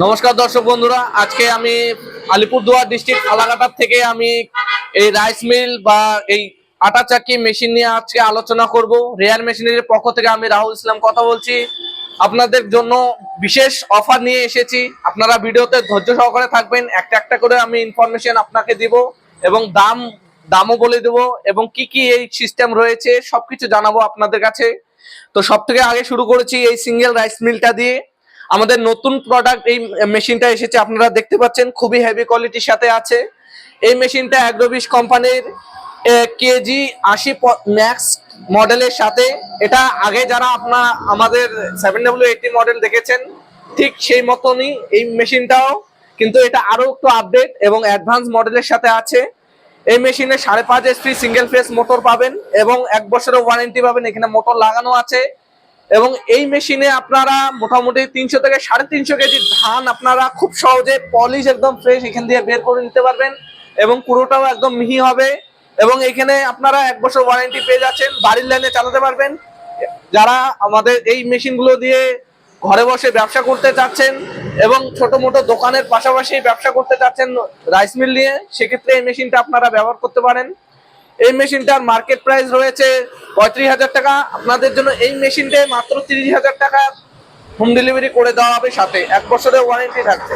নমস্কার দর্শক বন্ধুরা, আজকে আমি আলিপুরদুয়ার ডিস্ট্রিক্ট ফালাকাটা থেকে আমি এই রাইস মিল বা এই আটা চাকি মেশিন নিয়ে আজকে আলোচনা করব। রেয়ার মেশিনারির পক্ষ থেকে আমি রাহুল ইসলাম কথা বলছি। আপনাদের জন্য বিশেষ অফার নিয়ে এসেছি, আপনারা ভিডিওতে ধৈর্য সহকারে থাকবেন। একটা একটা করে আমি ইনফরমেশন আপনাকে দিব এবং দামও বলে দেব এবং কি কি এই সিস্টেম রয়েছে সবকিছু জানাবো আপনাদের কাছে। তো সব থেকে আগে শুরু করেছি এই সিঙ্গেল রাইস মিলটা দিয়ে। আমাদের নতুন প্রোডাক্ট এই মেশিনটা এসেছে, আপনারা দেখতে পাচ্ছেন খুবই হেভি কোয়ালিটির সাথে আছে। এই মেশিনটা অ্যাগ্রোবিস কোম্পানির কেজি 80 ম্যাক্স মডেলের সাথে। এটা আগে যারা আপনারা আমাদের 7W80 মডেল দেখেছেন ঠিক সেই মতনই এই মেশিনটাও, কিন্তু এটা আরো একটু আপডেট এবং অ্যাডভান্স মডেলের সাথে আছে। এই মেশিনে 5.5 HP সিঙ্গেল ফেজ মোটর পাবেন এবং 1 বছরের ওয়ারেন্টি পাবেন। এখানে মোটর লাগানো আছে এবং এই মেশিনে আপনারা মোটামুটি 300 থেকে 350 কেজি ধান আপনারা খুব সহজে পলিশ একদম ফ্রেশ এখান দিয়ে বের করে নিতে পারবেন এবং পুরোটাও একদম মিহি হবে। এবং এখানে আপনারা 1 বছর ওয়ারেন্টি পেয়ে যাচ্ছেন, বাড়ির লাইনে চালাতে পারবেন। যারা আমাদের এই মেশিনগুলো দিয়ে ঘরে বসে ব্যবসা করতে চাচ্ছেন এবং ছোট মোটো দোকানের পাশাপাশি ব্যবসা করতে চাচ্ছেন রাইস মিল নিয়ে, সেক্ষেত্রে এই মেশিনটা আপনারা ব্যবহার করতে পারেন। এই মেশিনটার মার্কেট প্রাইস রয়েছে 35,000 টাকা। আপনাদের জন্য এই মেশিনটা মাত্র 30,000 টাকা হোম ডেলিভারি করে দেওয়া হবে, সাথে 1 বছরের ওয়ারেন্টি থাকছে।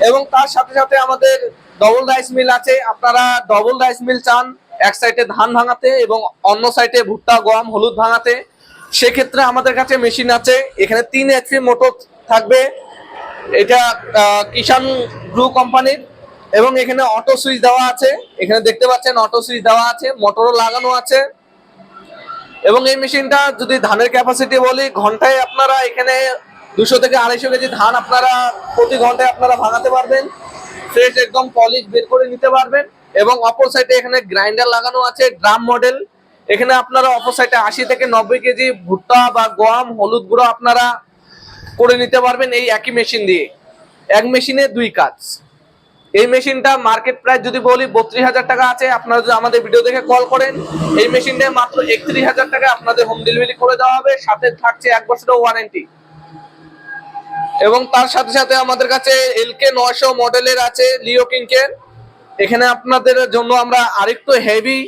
এবং তার সাথে সাথে আমাদের ডবল রাইস মিল আছে। আপনারা ডবল রাইস মিল চান এক সাইডে ধান ভাঙাতে এবং অন্য সাইডে ভুট্টা গম হলুদ ভাঙাতে, সেক্ষেত্রে আমাদের কাছে মেশিন আছে। এখানে 3 HP মোটর থাকবে, এটা কিষান গ্রু কোম্পানির এবং এখানে অটো সুইচ দেওয়া আছে। এখানে দেখতে পাচ্ছেন অটো সুইচ দেওয়া আছে, মোটরও লাগানো আছে। এবং এই মেশিনটা যদি ধানের ক্যাপাসিটি বলি, ঘন্টায় আপনারা এখানে 200 থেকে 250 কেজি ধান আপনারা প্রতি ঘন্টায় আপনারা ভাঙাতে পারবেন, ফ্রেশ একদম পলিশ বের করে নিতে পারবেন। এবং অপর সাইডে এখানে গ্রাইন্ডার লাগানো আছে ড্রাম মডেল। এখানে আপনারা অপর সাইডে 80 থেকে 90 কেজি ভুট্টা বা গম হলুদ গুঁড়ো আপনারা করে নিতে পারবেন এই একই মেশিন দিয়ে। এক মেশিনে 2 কাজ। এই মেশিনটা মার্কেট প্রাইস যদি বলি 32,000 টাকা আছে। আপনারা যদি আমাদের ভিডিও দেখে কল করেন, এই মেশিনটা মাত্র 31,000 টাকা আপনাদের হোম ডেলিভারি করে দেওয়া হবে, সাথে থাকছে 1 বছরের ওয়ারেন্টি। এবং তার সাথে সাথে আমাদের কাছে LK 900 মডেলের আছে লিও কিংকের। এখানে আপনাদের জন্য আমরা আরেকটু হেভি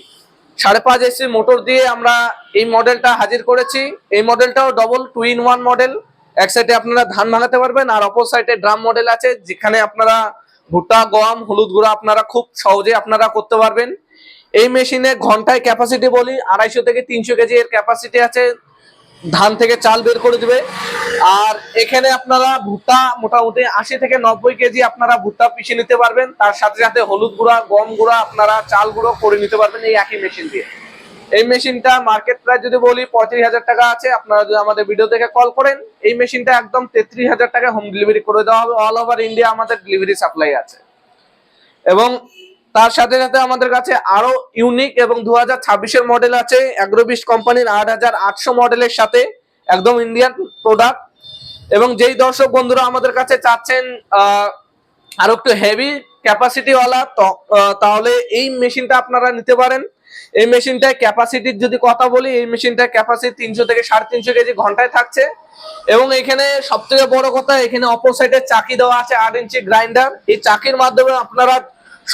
5.5 HP মোটর দিয়ে আমরা এই মডেলটা হাজির করেছি। এই মডেলটাও ডবল 2-in-1 মডেল। এক সাইডে আপনারা ধান ভাঙাতে পারবেন আর অপর সাইডে ড্রাম মডেল আছে, যেখানে আপনারা ভুট্টা গম হলুদ গুঁড়া আপনারা খুব সহজে আপনারা করতে পারবেন। এই মেশিনে ঘন্টায় ক্যাপাসিটি বলি 250 থেকে 300 কেজি এর ক্যাপাসিটি আছে, ধান থেকে চাল বের করে দিবে। আর এখানে আপনারা ভুট্টা মোটামুটি 80 থেকে 90 কেজি আপনারা ভুট্টা পিষে নিতে পারবেন, তার সাথে সাথে হলুদ গুঁড়া গম গুঁড়া আপনারা চাল গুঁড়ো করে নিতে পারবেন এই একই মেশিন দিয়ে। এই মেশিনটা মার্কেট প্রাইস যদি বলি 35,000 টাকা আছে। আপনারা যদি আমাদের ভিডিও থেকে কল করেন, এই মেশিনটা একদম 33,000 টাকা হোম ডেলিভারি করে দেওয়া হবে। অল ওভার ইন্ডিয়া আমাদের ডেলিভারি সাপ্লাই আছে। এবং তার সাথে সাথে আমাদের কাছে আরো ইউনিক এবং 2026 মডেল আছে অ্যাগ্রোবিস কোম্পানির 8,800 মডেলের সাথে, একদম ইন্ডিয়ান প্রোডাক্ট। এবং যেই দর্শক বন্ধুরা আমাদের কাছে চাচ্ছেন আরো একটু হেভি ক্যাপাসিটি ওয়ালা, তাহলে এই মেশিনটা আপনারা নিতে পারেন। এই মেশিনটায় ক্যাপাসিটির যদি কথা বলি, এই মেশিনটার ক্যাপাসিটি 300 থেকে 350 কেজি ঘন্টায় থাকছে। এবং এখানে সব থেকে বড় কথা, এখানে অপর সাইডে চাকি দেওয়া আছে 8 ইঞ্চি গ্রাইন্ডার। এই চাকির মাধ্যমে আপনারা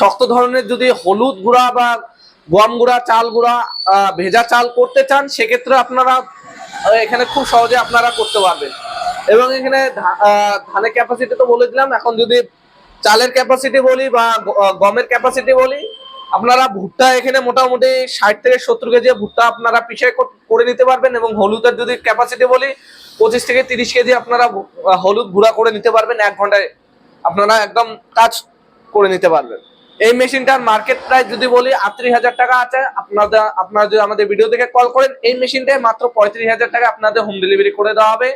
শক্ত ধরনের যদি হলুদ গুঁড়া বা গম গুঁড়া চাল গুঁড়া ভেজা চাল করতে চান, সেক্ষেত্রে আপনারা এখানে খুব সহজে আপনারা করতে পারবেন। এবং এখানে ধানের ক্যাপাসিটি তো বলে দিলাম, এখন যদি চালের ক্যাপাসিটি বলি বা গমের ক্যাপাসিটি বলি, আপনারা ভুট্টা এখানে মোটামুটি 60 থেকে 70 কেজি ভুট্টা আপনারা পিষে করে নিতে পারবেন। এবং হলুদের যদি ক্যাপাসিটি বলি 25 থেকে 30 কেজি আপনারা হলুদ গুঁড়া করে নিতে পারবেন, 1 ঘন্টায় আপনারা একদম কাজ করে নিতে পারবেন। এই মেশিনটার মার্কেট প্রাইস যদি বলি 38,000 টাকা আছে। আপনারা যদি আমাদের ভিডিও দেখে কল করেন, এই মেশিনটায় মাত্র 35,000 টাকা আপনাদের হোম ডেলিভারি করে দেওয়া হবে।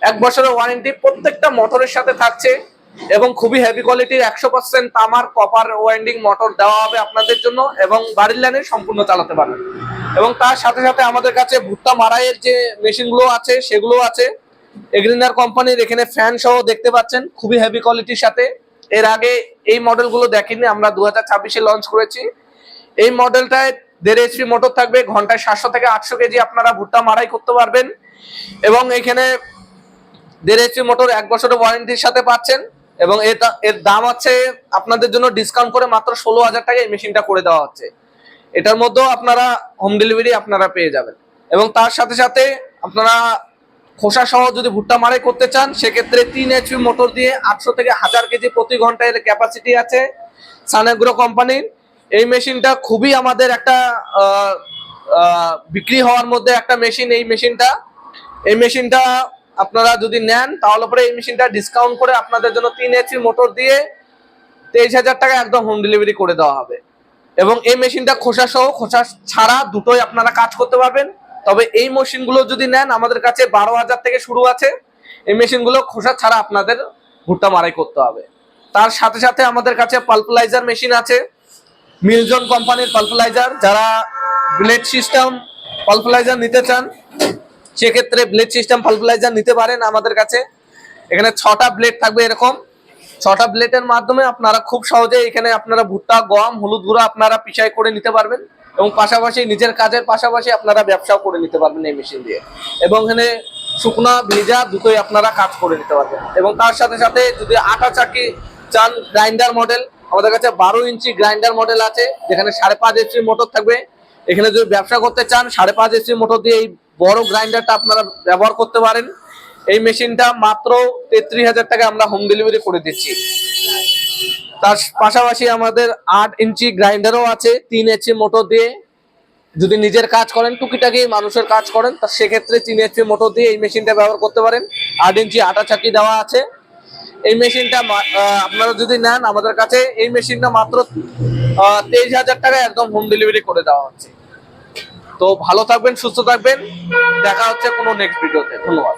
1 বছরের ওয়ারেন্টি প্রত্যেকটা মোটরের সাথে থাকছে এবং খুবই হেভি কোয়ালিটির 100% তামার কপার ওয়াইন্ডিং মোটর দেওয়া হবে আপনাদের জন্য, এবং বাড়ির লাইনে সম্পূর্ণ চালাতে পারবেন। এবং তার সাথে সাথে আমাদের কাছে ভুট্টা মাড়াইয়ের যে মেশিনগুলো আছে সেগুলো আছে এগ্রিনার কোম্পানির। এখানে ফ্যান সহ দেখতে পাচ্ছেন খুবই হেভি কোয়ালিটির সাথে। এর আগে এই মডেলগুলো দেখিনি, আমরা 2026-এ লঞ্চ করেছি। এই মডেলটায় 1.5 HP মোটর থাকবে, ঘন্টায় 700 থেকে 800 কেজি আপনারা ভুট্টা মাড়াই করতে পারবেন। এবং এখানে 1.5 HP মোটর 1 বছরের ওয়ারেন্টির সাথে পাচ্ছেন, এবং এর দাম আছে আপনাদের জন্য ডিসকাউন্ট করে মাত্র 16,000 টাকা এই মেশিনটা করে দেওয়া হচ্ছে। এটার মধ্যেও আপনারা হোম ডেলিভারি আপনারা পেয়ে যাবেন। এবং তার সাথে সাথে আপনারা খোসা সহ যদি ভুট্টা মাড়াই করতে চান, সেক্ষেত্রে 3 HP মোটর দিয়ে 800 থেকে 1000 কেজি প্রতি ঘন্টা এর ক্যাপাসিটি আছে সান এগ্রো কোম্পানির। এই মেশিনটা খুবই আমাদের একটা বিক্রি হওয়ার মধ্যে একটা মেশিন। এই মেশিনটা আপনারা যদি নেন তাহলে পরে এই মেশিনটা ডিসকাউন্ট করে আপনাদের জন্য 3 HP মোটর দিয়ে 23,000 টাকা একদম হোম ডেলিভারি করে দেওয়া হবে। এবং এই মেশিনটা খোসা সহ খোসা ছাড়া দুটোই আপনারা কাজ করতে পারবেন। তবে এই মেশিনগুলো যদি নেন আমাদের কাছে 12,000 থেকে শুরু আছে। এই মেশিনগুলো খোসা ছাড়া আপনাদের ভুট্টা মাড়াই করতে হবে। তার সাথে সাথে আমাদের কাছে পালপলাইজার মেশিন আছে, মিলজন কোম্পানির পালপলাইজার। যারা ব্লেড সিস্টেম পালপলাইজার নিতে চান সেক্ষেত্রে ব্লেড সিস্টেম পালপলাইজার নিতে পারেন আমাদের কাছে। এখানে 6টা ব্লেড থাকবে, এরকম 6টা ব্লেডের মাধ্যমে আপনারা খুব সহজে এখানে আপনারা ভুট্টা, গম, হলুদ গুঁড়ো আপনারা পিষাই করে নিতে পারবেন, এবং পাশাপাশি নিজের কাজের পাশাপাশি আপনারা ব্যবসাও করে নিতে পারবেন এই মেশিন দিয়ে। এবং এখানে শুকনা ভেজা দুটোই আপনারা কাজ করে নিতে পারবেন। এবং তার সাথে সাথে যদি আটা চাকি চান, গ্রাইন্ডার মডেল আমাদের কাছে 12 ইঞ্চি গ্রাইন্ডার মডেল আছে, যেখানে 5.5 HP মোটর থাকবে। এখানে যদি ব্যবসা করতে চান 5.5 HP মোটর দিয়ে এই বড় গ্রাইন্ডারটা আপনারা ব্যবহার করতে পারেন। এই মেশিনটা মাত্র 33,000 টাকা আমরা হোম ডেলিভারি করে দিচ্ছি। তার পাশাপাশি আমাদের 8 ইঞ্চি গ্রাইন্ডারও আছে 3 HP মোটর দিয়ে। যদি নিজের কাজ করেন, টুকিটাকি মানুষের কাজ করেন, তা সেক্ষেত্রে 3 HP মোটর দিয়ে এই মেশিনটা ব্যবহার করতে পারেন। 8 ইঞ্চি আটা চাকি দেওয়া আছে। এই মেশিনটা আপনারা যদি নেন আমাদের কাছে এই মেশিনটা মাত্র 23,000 টাকা একদম হোম ডেলিভারি করে দেওয়া হচ্ছে। তো ভালো থাকবেন, সুস্থ থাকবেন, দেখা হচ্ছে কোনো নেক্সট ভিডিওতে। ধন্যবাদ।